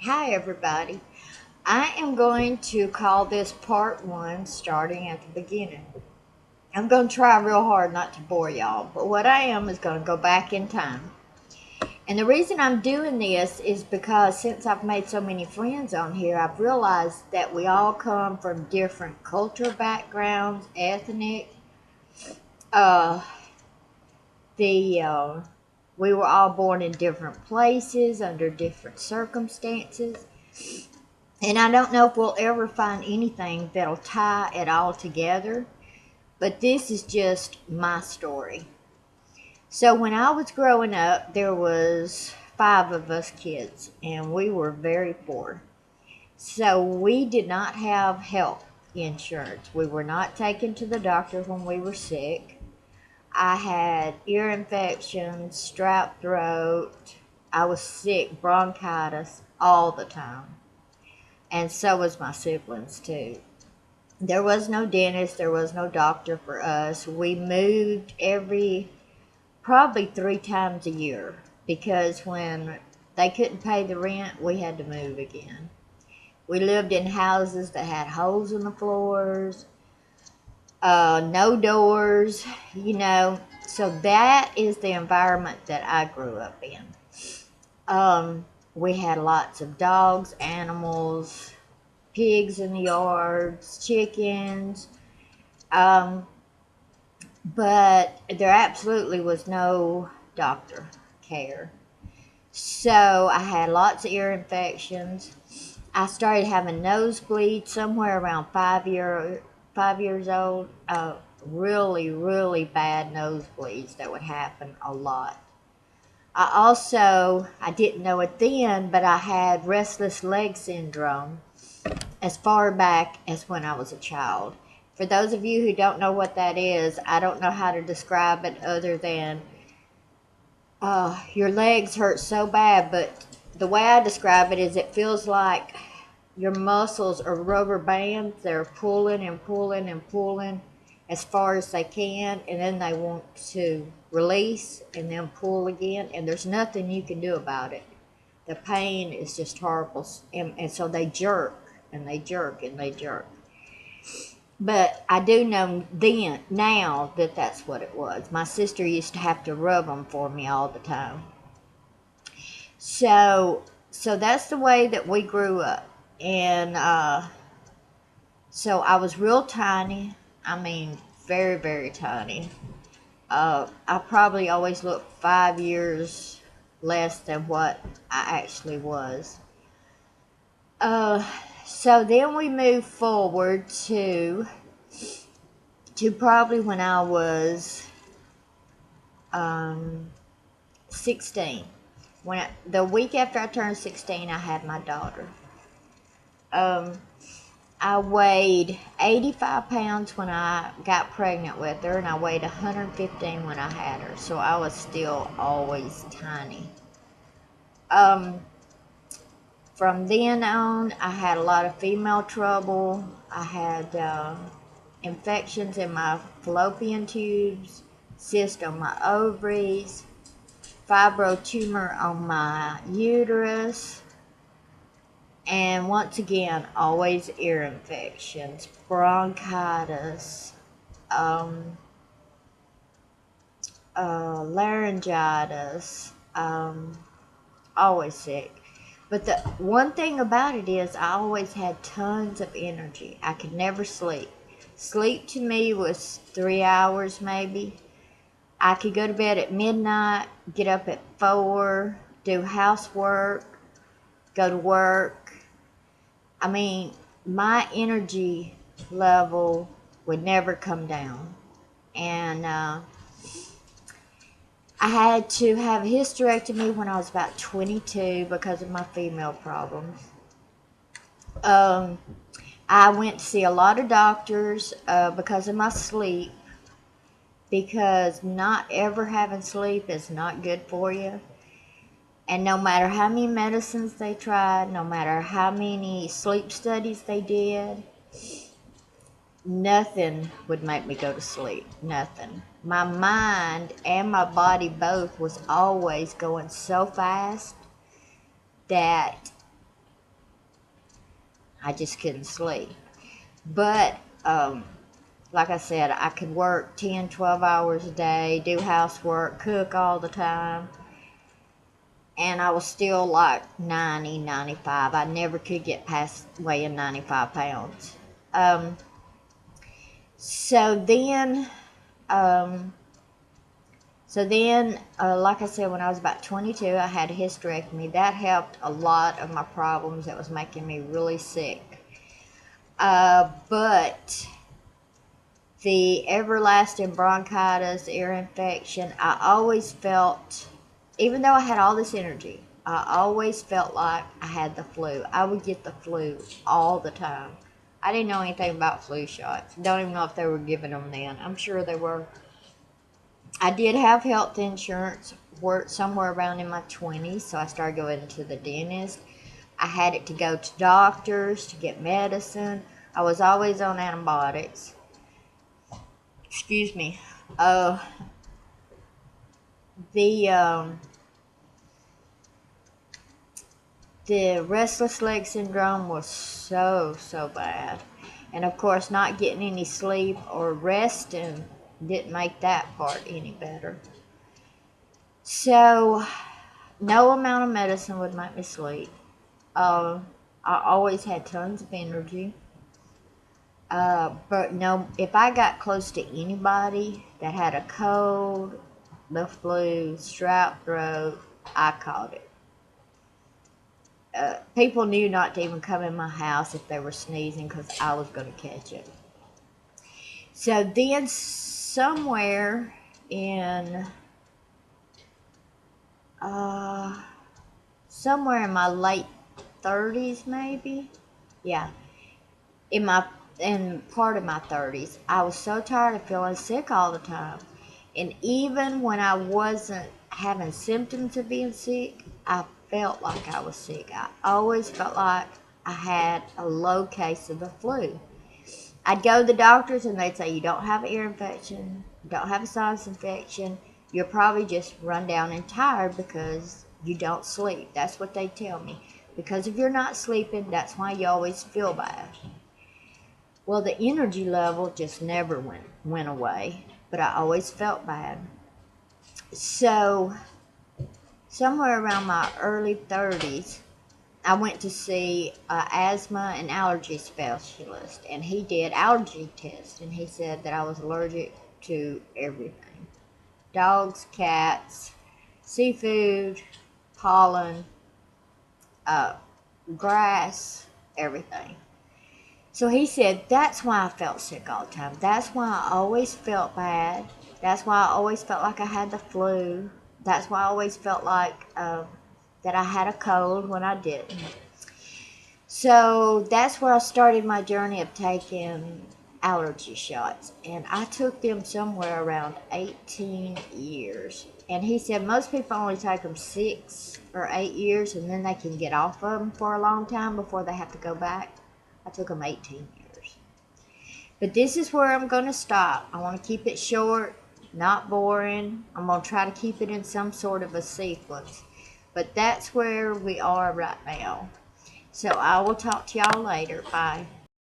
Hi, everybody. I am going to call this part one, starting at the beginning. I'm going to try real hard not to bore y'all, but what I am is going to go back in time. And the reason I'm doing this is because since I've made so many friends on here, I've realized that we all come from different cultural backgrounds, ethnic. Uh, the We were all born in different places under different circumstances. And I don't know if we'll ever find anything that'll tie it all together, but this is just my story. So when I was growing up, there was five of us kids, and we were very poor. So we did not have health insurance. We were not taken to the doctor when we were sick. I had ear infections, strep throat. I was sick, bronchitis all the time. And so was my siblings too. There was no dentist, there was no doctor for us. We moved probably 3 times a year because when they couldn't pay the rent, we had to move again. We lived in houses that had holes in the floors, no doors, you know. So that is the environment that I grew up in. We had lots of dogs, animals, pigs in the yards, chickens. Um, but there absolutely was no doctor care. So I had lots of ear infections. I started having nosebleeds somewhere around 5 years old. Really, really bad nosebleeds that would happen a lot. I didn't know it then, but I had restless leg syndrome as far back as when I was a child. For those of you who don't know what that is, I don't know how to describe it other than your legs hurt so bad, but the way I describe it is it feels like your muscles are rubber bands. They're pulling and pulling and pulling as far as they can, and then they want to release and then pull again, and there's nothing you can do about it. The pain is just horrible, and so they jerk and they jerk and they jerk. But I do know then now that that's what it was. My sister used to have to rub them for me all the time. So that's the way that we grew up, and so I was real tiny. I mean, very very tiny. I probably always looked 5 years less than what I actually was. Uh, so then we moved forward to probably when I was 16. The week after I turned 16, I had my daughter. Um, I weighed 85 pounds when I got pregnant with her, and I weighed 115 when I had her. So I was still always tiny. Um, from then on, I had a lot of female trouble. I had infections in my fallopian tubes, cyst on my ovaries, fibro tumor on my uterus, and once again, always ear infections, bronchitis, um, laryngitis, always sick. But the one thing about it is, I always had tons of energy. I could never sleep. Sleep to me was 3 hours maybe. I could go to bed at midnight, get up at 4, do housework, go to work. I mean, my energy level would never come down. And I had to have a hysterectomy when I was about 22 because of my female problems. Um, I went to see a lot of doctors because of my sleep, because not ever having sleep is not good for you. And no matter how many medicines they tried, no matter how many sleep studies they did, nothing would make me go to sleep. Nothing. My mind and my body both was always going so fast that I just couldn't sleep. But, like I said, I could work 10, 12 hours a day, do housework, cook all the time. And I was still like 90, 95. I never could get past weighing 95 pounds. Um, so then, um, like I said, when I was about 22, I had a hysterectomy. That helped a lot of my problems that was making me really sick. But the everlasting bronchitis, ear infection, I always felt, even though I had all this energy, I always felt like I had the flu. I would get the flu all the time. I didn't know anything about flu shots. Don't even know if they were giving them then. I'm sure they were. I did have health insurance, worked somewhere around in my 20s, so I started going to the dentist. I had it to go to doctors to get medicine. I was always on antibiotics. Excuse me. The the restless leg syndrome was so bad, and of course, not getting any sleep or resting didn't make that part any better. So, no amount of medicine would make me sleep. I always had tons of energy. But no, if I got close to anybody that had a cold, the flu, strep throat, I caught it. People knew not to even come in my house if they were sneezing because I was going to catch it. So then in somewhere in my late 30s, maybe, yeah, in part of my 30s, I was so tired of feeling sick all the time. And even when I wasn't having symptoms of being sick, I felt like I was sick. I always felt like I had a low case of the flu. I'd go to the doctors and they'd say, you don't have an ear infection, you don't have a sinus infection, you're probably just run down and tired because you don't sleep. That's what they tell me. Because if you're not sleeping, that's why you always feel bad. Well, the energy level just never went away, but I always felt bad. So, somewhere around my early 30s, I went to see an asthma and allergy specialist, and he did allergy tests, and he said that I was allergic to everything. Dogs, cats, seafood, pollen, grass, everything. So he said, that's why I felt sick all the time. That's why I always felt bad. That's why I always felt like I had the flu. That's why I always felt like that I had a cold when I didn't. So that's where I started my journey of taking allergy shots. And I took them somewhere around 18 years. And he said most people only take them 6 or 8 years and then they can get off of them for a long time before they have to go back. I took them 18 years. But this is where I'm going to stop. I want to keep it short, not boring. I'm going to try to keep it in some sort of a sequence. But that's where we are right now. So I will talk to y'all later. Bye.